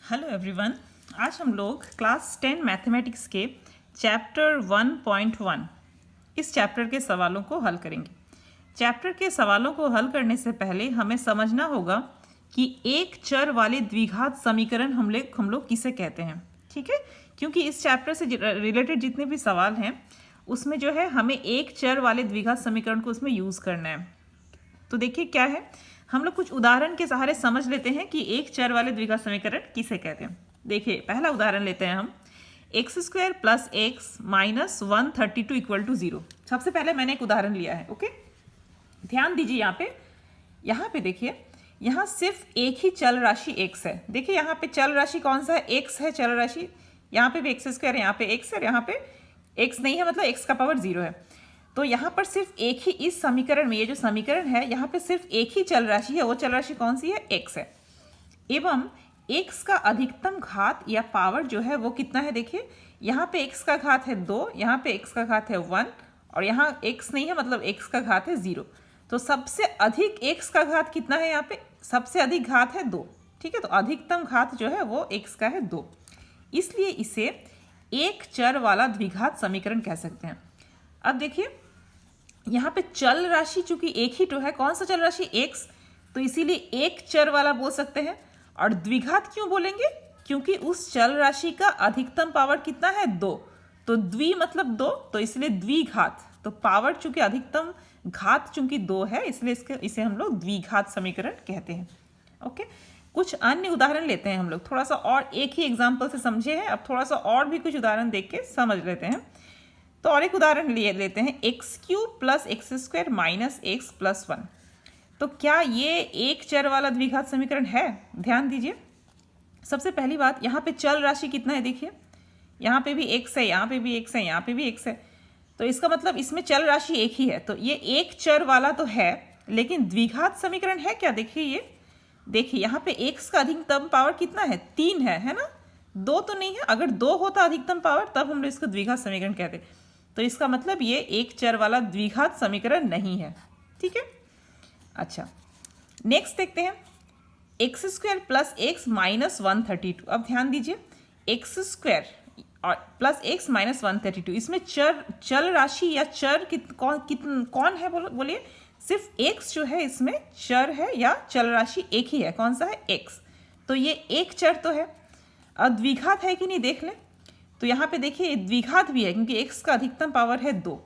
Hello everyone. आज हम लोग क्लास 10 मैथमेटिक्स के चैप्टर 1.1 इस चैप्टर के सवालों को हल करेंगे। चैप्टर के सवालों को हल करने से पहले हमें समझना होगा कि एक चर वाले द्विघात समीकरण हम लोग किसे कहते हैं, ठीक है। क्योंकि इस चैप्टर से रिलेटेड जितने भी सवाल हैं उसमें जो है हमें एक चर वाले द्विघात समीकरण को उसमें यूज़ करना है। तो देखिए क्या है, हम लोग कुछ उदाहरण के सहारे समझ लेते हैं कि एक चर वाले द्विघात समीकरण किसे कहते हैं। देखिए पहला उदाहरण लेते हैं हम, x² + x - 132 = 0। सबसे पहले मैंने एक उदाहरण लिया है, ओके। ध्यान दीजिए यहाँ पे देखिए, यहाँ सिर्फ एक ही चल राशि x है। देखिए यहाँ पे चल राशि कौन सा है, x है चल राशि। यहाँ पे भी x², यहाँ पे x है, यहाँ पे x नहीं है, मतलब x का पावर 0 है। तो यहाँ पर सिर्फ एक ही, इस समीकरण में, ये जो समीकरण है यहाँ पे सिर्फ एक ही चल राशि है। वो चल राशि कौन सी है, x है। एवं x का अधिकतम घात या पावर जो है वो कितना है, देखिए यहाँ पे x का घात है 2, यहाँ पे x का घात है 1 और यहाँ x नहीं है, मतलब x का घात है 0। तो सबसे अधिक x का घात कितना है, यहाँ पे सबसे अधिक घात है 2, ठीक है। तो अधिकतम घात जो है वो x का है 2, इसलिए इसे एक चर वाला द्विघात समीकरण कह सकते हैं। अब देखिए यहाँ पे चल राशि चूंकि एक ही तो है, कौन सा चल राशि, x, तो इसीलिए एक चर वाला बोल सकते हैं। और द्विघात क्यों बोलेंगे, क्योंकि उस चल राशि का अधिकतम पावर कितना है 2, तो द्वि मतलब 2, तो इसलिए द्विघात। तो पावर चूंकि अधिकतम, घात चूंकि 2 है, इसलिए इसे हम लोग द्विघात समीकरण कहते हैं, ओके। कुछ अन्य उदाहरण लेते हैं हम लोग, थोड़ा सा और, एक ही एग्जाम्पल से समझे हैं, अब थोड़ा सा और भी कुछ उदाहरण देख के समझ लेते हैं। तो और एक उदाहरण लेते हैं, x³ + x² - x + 1। तो क्या ये एक चर वाला द्विघात समीकरण है? ध्यान दीजिए, सबसे पहली बात, यहाँ पे चल राशि कितना है, देखिए यहाँ पे भी x है, यहाँ पे भी x है, यहाँ पे भी x है। तो इसका मतलब इसमें चल राशि एक ही है, तो ये एक चर वाला तो है, लेकिन द्विघात समीकरण है क्या? देखिए यहाँ पे x का अधिकतम पावर कितना है, 3 है ना, 2 तो नहीं है। अगर 2 होता अधिकतम पावर तब हम लोग इसको द्विघात समीकरण कहते। तो इसका मतलब ये एक चर वाला द्विघात समीकरण नहीं है, ठीक है। अच्छा, नेक्स्ट देखते हैं, x² + x - 132। अब ध्यान दीजिए, x² और + x - 132, इसमें चल राशि या चर कौन है, बोलिए। सिर्फ x जो है इसमें चर है या चल राशि एक ही है, कौन सा है, x। तो ये एक चर तो है। अब द्विघात है कि नहीं देख लें। तो यहाँ पे देखिए द्विघात भी है, क्योंकि x का अधिकतम पावर है 2।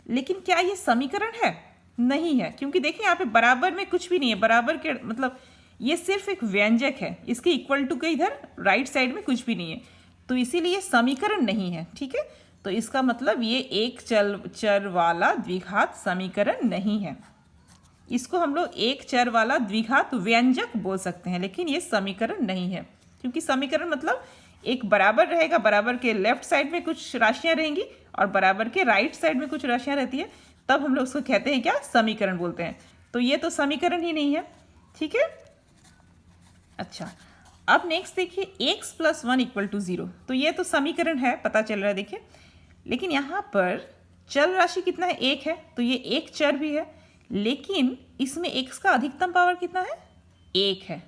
लेकिन क्या ये समीकरण है? नहीं है, क्योंकि देखिए यहाँ पे बराबर में कुछ भी नहीं है। बराबर के मतलब ये सिर्फ एक व्यंजक है, इसके इक्वल टू के इधर राइट साइड में कुछ भी नहीं है, तो इसीलिए समीकरण नहीं है, ठीक है। तो इसका मतलब ये एक चर वाला द्विघात समीकरण नहीं है। इसको हम लोग एक चर वाला द्विघात व्यंजक बोल सकते हैं, लेकिन ये समीकरण नहीं है। क्योंकि समीकरण मतलब एक बराबर रहेगा, बराबर के लेफ्ट साइड में कुछ राशियां रहेंगी और बराबर के राइट साइड में कुछ राशियां रहती है, तब हम लोग उसको कहते हैं क्या, समीकरण बोलते हैं। तो ये तो समीकरण ही नहीं है, ठीक है। अच्छा, अब नेक्स्ट देखिए, x + 1 = 0। तो ये तो समीकरण है, पता चल रहा है, देखिए। लेकिन यहाँ पर चल राशि कितना है, 1 है, तो ये एक चर भी है, लेकिन इसमें x का अधिकतम पावर कितना है, 1 है।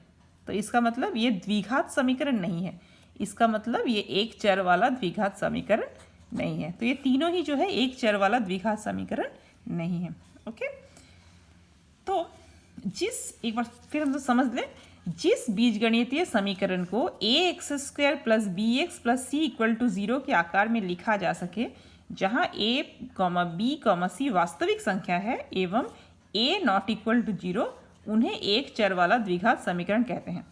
तो इसका मतलब ये द्विघात समीकरण नहीं है, इसका मतलब ये एक चर वाला द्विघात समीकरण नहीं है। तो ये तीनों ही जो है एक चर वाला द्विघात समीकरण नहीं है, ओके। तो एक बार फिर हम तो समझ लें, जिस बीजगणितीय समीकरण को ax² + bx + c = 0 के आकार में लिखा जा सके, जहां a, b, c वास्तविक संख्या है एवं a ≠ 0, उन्हें एक चर वाला द्विघात समीकरण कहते हैं।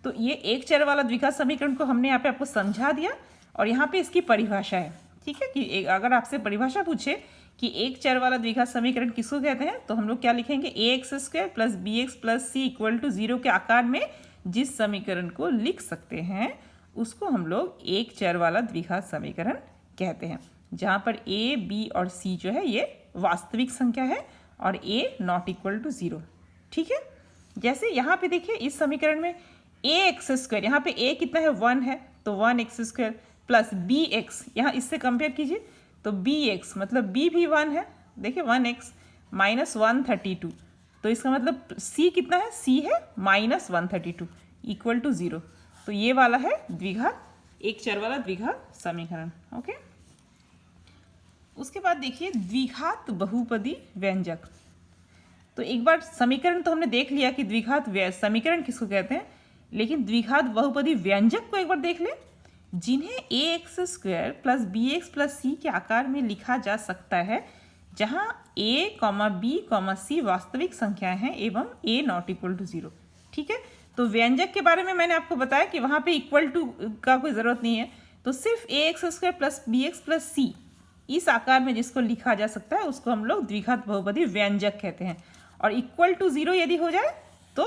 तो ये एक चर वाला द्विघात समीकरण को हमने यहाँ पे आपको समझा दिया, और यहाँ पे इसकी परिभाषा है, ठीक है। कि अगर आपसे परिभाषा पूछे कि एक चर वाला द्विघात समीकरण किसको कहते हैं, तो हम लोग क्या लिखेंगे, ax² + bx + c = 0 के आकार में जिस समीकरण को लिख सकते हैं उसको हम लोग एक चर वाला द्विघात समीकरण कहते हैं, जहाँ पर a, b और c जो है ये वास्तविक संख्या है और a ≠ 0, ठीक है। जैसे यहाँ पे देखिए इस समीकरण में ax², यहाँ पे a कितना है, 1 है, तो 1x² + bx, यहाँ इससे कंपेयर कीजिए, तो bx मतलब b भी 1 है, देखिए 1x - 132, तो इसका मतलब c कितना है, c है -132 = 0। तो ये वाला है द्विघात, एक चर वाला द्विघात समीकरण। ओके, उसके बाद देखिए द्विघात बहुपदी व्यंजक। तो एक बार समीकरण तो हमने देख लिया कि द्विघात समीकरण किसको कहते हैं, लेकिन द्विघात बहुपदी व्यंजक को एक बार देख ले, जिन्हें ax² plus bx plus c के आकार में लिखा जा सकता है, जहां a, b, c वास्तविक संख्याएं हैं एवं a नॉट इक्वल टू 0। ठीक है, तो व्यंजक के बारे में मैंने आपको बताया कि वहां पे इक्वल टू का कोई ज़रूरत नहीं है, तो सिर्फ ax² plus bx plus c इस आकार में जिसको लिखा जा सकता है उसको हम लोग द्विघात बहुपदी व्यंजक कहते हैं। और इक्वल टू 0 यदि हो जाए तो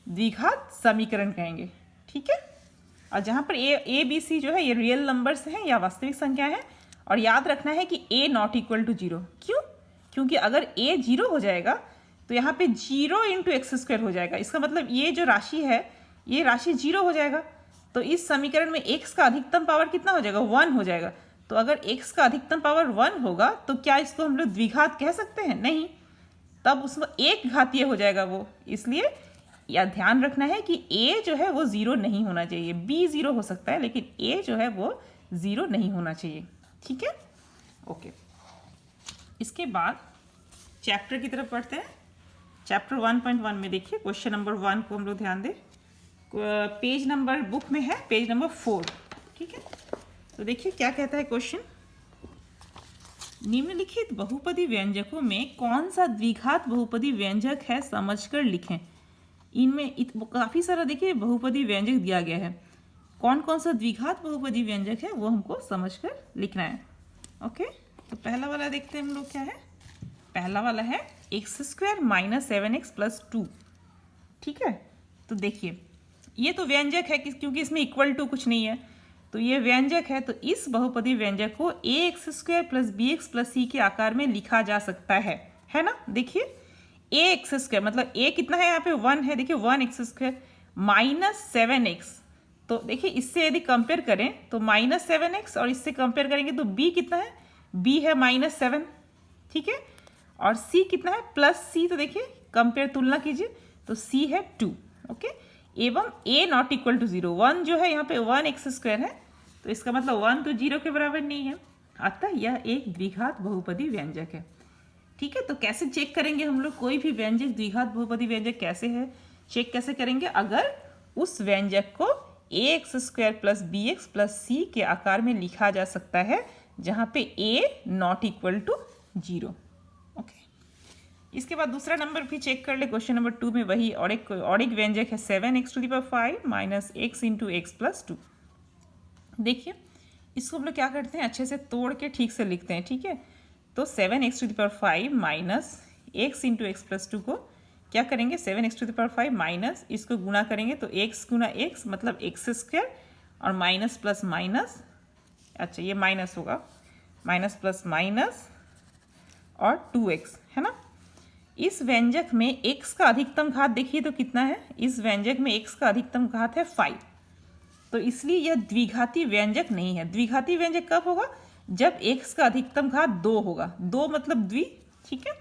द्विघात समीकरण कहेंगे। ठीक है, और जहाँ पर ए बी सी जो है ये रियल नंबर्स हैं या वास्तविक संख्या है, और याद रखना है कि a नॉट इक्वल टू 0। क्यों? क्योंकि अगर a 0 हो जाएगा तो यहाँ पे 0 इंटू x² हो जाएगा। इसका मतलब ये जो राशि है ये राशि 0 हो जाएगा, तो इस समीकरण में x का अधिकतम पावर कितना हो जाएगा? 1 हो जाएगा। तो अगर x का अधिकतम पावर 1 होगा तो क्या इसको हम लोग द्विघात कह सकते हैं? नहीं, तब उसमें एक घातीय हो जाएगा वो। इसलिए या ध्यान रखना है कि a जो है वो 0 नहीं होना चाहिए, b 0 हो सकता है लेकिन a जो है वो 0 नहीं होना चाहिए। ठीक है, ओके। इसके बाद चैप्टर की तरफ पढ़ते हैं। चैप्टर 1.1 में देखिए क्वेश्चन नंबर 1 को हम लोग ध्यान दें। पेज नंबर बुक में है पेज नंबर 4। ठीक है, तो देखिए क्या कहता है क्वेश्चन। निम्नलिखित बहुपदी व्यंजकों में कौन सा द्विघात बहुपदी व्यंजक है समझकर लिखें। इनमें काफ़ी सारा देखिए बहुपदी व्यंजक दिया गया है, कौन कौन सा द्विघात बहुपदी व्यंजक है वो हमको समझकर लिखना है। ओके, तो पहला वाला देखते हैं हम लोग क्या है। पहला वाला है x² माइनस 7x प्लस 2। ठीक है, तो देखिए ये तो व्यंजक है क्योंकि इसमें इक्वल टू कुछ नहीं है, तो ये व्यंजक है। तो इस बहुपदी व्यंजक को ax² plus bx plus c के आकार में लिखा जा सकता है ना। देखिए ax² मतलब a कितना है यहाँ पे 1 है, देखिए 1x² माइनस 7x। तो देखिए इससे यदि कंपेयर करें तो माइनस 7x, और इससे कंपेयर करेंगे तो b कितना है, b है माइनस 7। ठीक है, और c कितना है प्लस c। तो देखिए कंपेयर तुलना कीजिए तो c है 2। ओके, एवं a नॉट इक्वल टू 0। 1 जो है यहाँ पे 1x² है, तो इसका मतलब 1 तो 0 के बराबर नहीं है, अतः यह एक द्विघात बहुपदी व्यंजक है। ठीक है, तो कैसे चेक करेंगे हम लोग कोई भी व्यंजक द्विघात बहुपदी व्यंजक कैसे है, चेक कैसे करेंगे? अगर उस व्यंजक को ax² plus bx plus c के आकार में लिखा जा सकता है जहाँ पे a not equal to 0। Okay, इसके बाद दूसरा नंबर भी चेक कर ले। क्वेश्चन नंबर 2 में वही और एक व्यंजक है 7x⁵ minus x into x plus 2। देखिए इसको हम लोग क्या करते हैं, अच्छे से तोड़ के ठीक से लिखते हैं। ठीक है, तो 7x⁵ minus x into x plus 2 को क्या करेंगे, 7x⁵ माइनस इसको गुणा करेंगे तो x गुना x मतलब x² और माइनस प्लस माइनस, अच्छा ये माइनस होगा, माइनस प्लस माइनस और 2x है ना। इस व्यंजक में x का अधिकतम घात देखिए तो कितना है, इस व्यंजक में x का अधिकतम घात है 5, तो इसलिए यह द्विघाती व्यंजक नहीं है। द्विघाती व्यंजक कब होगा, जब x का अधिकतम घात 2 होगा, 2 मतलब द्वि। ठीक है,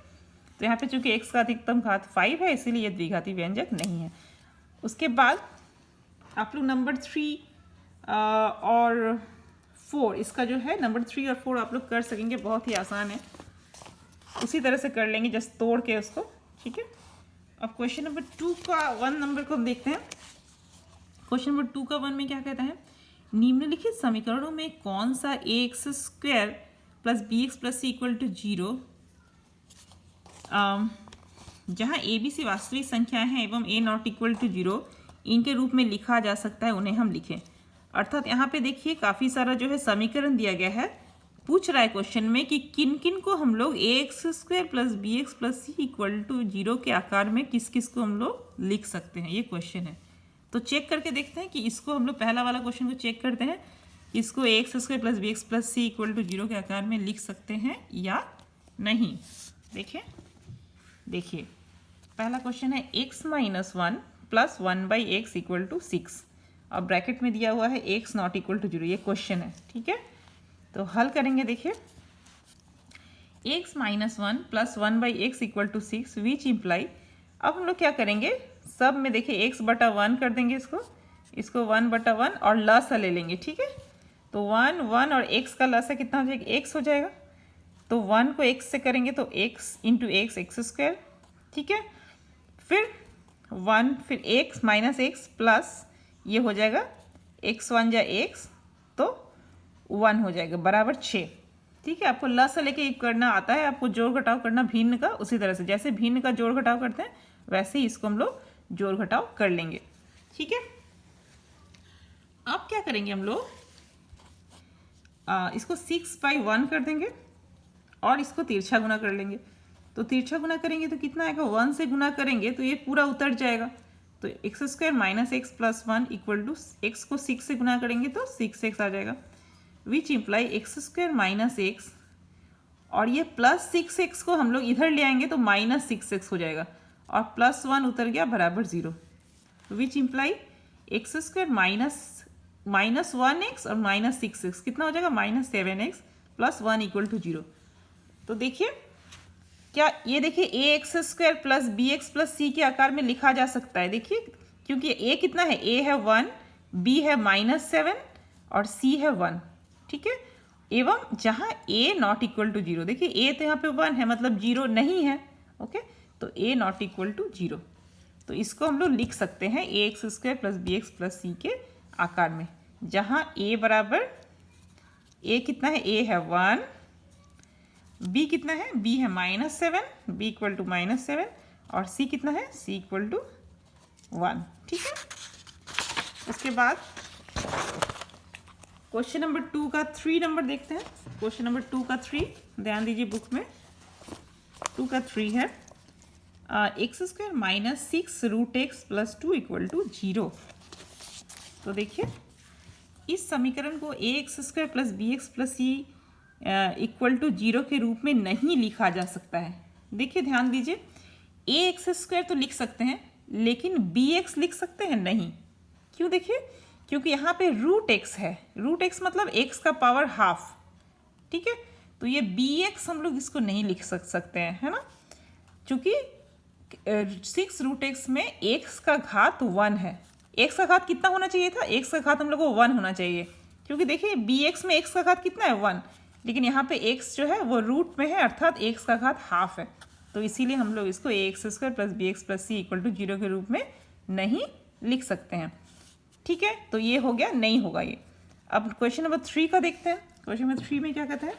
तो यहाँ पे चूंकि x का अधिकतम घात 5 है इसीलिए यह द्विघाती व्यंजक नहीं है। उसके बाद आप लोग नंबर 3 और 4 इसका जो है नंबर 3 और 4 आप लोग कर सकेंगे, बहुत ही आसान है, उसी तरह से कर लेंगे जस्ट तोड़ के उसको। ठीक है, अब क्वेश्चन नंबर 2 का 1 नंबर को हम देखते हैं। क्वेश्चन नंबर 2 का 1 में क्या कहता है, निम्नलिखित समीकरणों में कौन सा ax² plus bx plus c equal to 0 जहाँ a b c वास्तविक संख्याएं हैं एवं a नॉट इक्वल टू 0 इनके रूप में लिखा जा सकता है, उन्हें हम लिखें। अर्थात यहाँ पे देखिए काफ़ी सारा जो है समीकरण दिया गया है, पूछ रहा है क्वेश्चन में कि किन किन को हम लोग ax² plus bx plus c equal to 0 के आकार में किस किस को हम लोग लिख सकते हैं, ये क्वेश्चन है। तो चेक करके देखते हैं कि इसको हम लोग पहला वाला क्वेश्चन को चेक करते हैं, इसको ax² plus bx plus c equal to 0 के आकार में लिख सकते हैं या नहीं। देखिए पहला क्वेश्चन है x minus 1 plus 1/x equal to 6, और ब्रैकेट में दिया हुआ है x नॉट इक्वल टू 0, ये क्वेश्चन है। ठीक है, तो हल करेंगे। देखिए x minus 1 plus 1/x equal to 6 which imply, अब हम लोग क्या करेंगे, सब में देखिए x बटा 1 कर देंगे, इसको इसको 1/1 और लसा ले लेंगे, ठीक है। तो 1 1 और x का लसा कितना हो जाएगा, x हो जाएगा। तो 1 को x से करेंगे तो x into x x square, ठीक है। फिर 1 फिर x माइनस एक्स प्लस ये हो जाएगा x1 जा x तो 1 हो जाएगा बराबर 6, ठीक है। आपको लसा लेके करना आता है, आपको जोड़ घटाव करना भिन्न का, उसी तरह से जैसे भिन्न का जोड़ घटाव करते हैं वैसे ही इसको हम लोग जोड़ घटाव कर लेंगे, ठीक है। अब क्या करेंगे हम लोग, इसको 6/1 कर देंगे और इसको तिरछा गुना कर लेंगे। तो तिरछा गुना करेंगे तो कितना आएगा, 1 से गुना करेंगे तो ये पूरा उतर जाएगा। तो X square minus X plus 1 equal to X को 6 से गुना करेंगे तो 6x आ जाएगा, which imply X square minus X और ये प्लस 6x को हम लोग इधर ले आएंगे तो माइनस 6x हो जाएगा और प्लस 1 उतर गया बराबर 0, which imply X square minus 1x और माइनस 6x कितना हो जाएगा, minus 7x plus 1 equal to 0। तो देखिए क्या ये देखिए A X square plus B X plus C के आकार में लिखा जा सकता है, देखिए क्योंकि ए कितना है, ए है 1, बी है -7 और सी है 1, ठीक है। एवं जहाँ ए नॉट इक्वल टू 0, देखिए ए तो यहाँ पे 1 है मतलब 0 नहीं है, ओके। तो ए नॉट इक्वल टू 0, तो इसको हम लोग लिख सकते हैं A X square plus B X plus C के आकार में, जहाँ ए बराबर ए कितना है, ए है 1, बी कितना है, बी है -7, बी इक्वल टू -7 और सी कितना है, सी इक्वल टू 1, ठीक है। उसके बाद क्वेश्चन नंबर 2 का 3 नंबर देखते हैं। क्वेश्चन नंबर 2 का 3 ध्यान दीजिए बुक में, 2 का 3 है X square minus 6 root X plus 2 equal to 0। तो देखिए इस समीकरण को A X square plus B X plus C equal to 0 के रूप में नहीं लिखा जा सकता है। देखिए ध्यान दीजिए, ए एक्स स्क्वायर तो लिख सकते हैं लेकिन बी एक्स लिख सकते हैं नहीं, क्यों, देखिए क्योंकि यहाँ पे रूट एक्स है, रूट एक्स मतलब एक्स का पावर हाफ, ठीक है। तो ये बी एक्स हम लोग इसको नहीं लिख सकते हैं, है ना, क्योंकि 6 रूट एक्स में एक्स का घात 1 है। एक्स का घात कितना होना चाहिए था, एक्स का घात हम लोग को 1 होना चाहिए, क्योंकि देखिए बी एक्स में एक्स का घात कितना है 1, लेकिन यहाँ पे x जो है वो रूट में है अर्थात x का घात हाफ है। तो इसीलिए हम लोग इसको A X square plus B X plus C equal to 0 के रूप में नहीं लिख सकते हैं, ठीक है। तो ये हो गया, नहीं होगा ये। अब क्वेश्चन नंबर 3 का देखते हैं। क्वेश्चन नंबर 3 में क्या कहता है,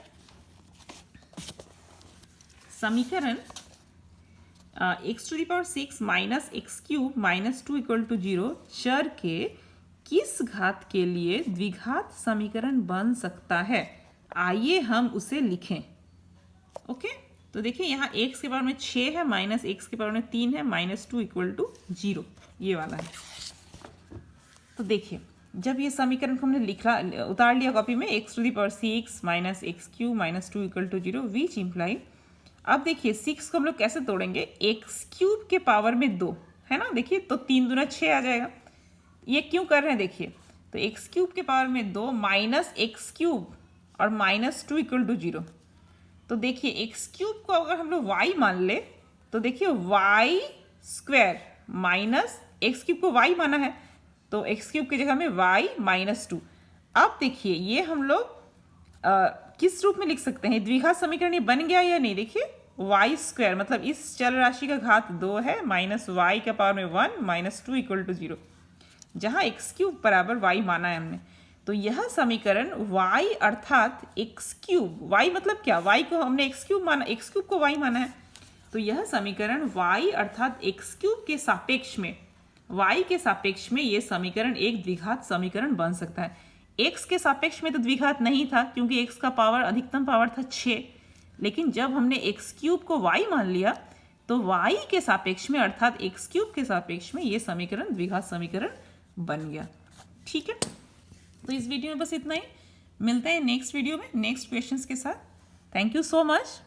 समीकरण x⁻6 minus x³ minus 2 equal to 0 चर के किस घात के लिए द्विघात समीकरण बन सकता है, आइए हम उसे लिखें, ओके। तो देखिए यहाँ x के पावर में 6 है माइनस x के पावर में 3 है माइनस 2 इक्वल टू 0, ये वाला है। तो देखिए जब ये समीकरण को हमने लिखा उतार लिया कॉपी में, x⁻6 minus x³ minus 2 equal to 0 which imply, अब देखिए 6 को हम लोग कैसे तोड़ेंगे, x³ के पावर में 2 है ना, देखिए तो 3 दूना 6 आ जाएगा। ये क्यों कर रहे हैं देखिए, तो x³ के पावर में 2 माइनस x³ और माइनस 2 इक्वल टू 0। तो देखिए x³ को अगर हम लोग y मान ले तो देखिए y स्क्वायर माइनस x³ को y माना है तो x³ की जगह में y माइनस 2। अब देखिए ये हम लोग किस रूप में लिख सकते हैं, द्विघात समीकरण ये बन गया या नहीं, देखिए y स्क्वायर मतलब इस चल राशि का घात 2 है माइनस y का पावर में 1 माइनस 2 इक्वल टू 0, जहाँ x³ बराबर y माना है हमने। तो यह समीकरण y अर्थात x³ y मतलब क्या, y को हमने x³ माना, x³ को y माना है, तो यह समीकरण y अर्थात x³ के सापेक्ष में, y के सापेक्ष में ये समीकरण एक द्विघात समीकरण बन सकता है। x के सापेक्ष में तो द्विघात नहीं था क्योंकि x का पावर अधिकतम पावर था 6, लेकिन जब हमने x³ को y मान लिया तो y के सापेक्ष में अर्थात x³ के सापेक्ष में ये समीकरण द्विघात समीकरण बन गया, ठीक है। तो इस वीडियो में बस इतना ही, मिलते हैं नेक्स्ट वीडियो में नेक्स्ट क्वेश्चंस के साथ। Thank you so much.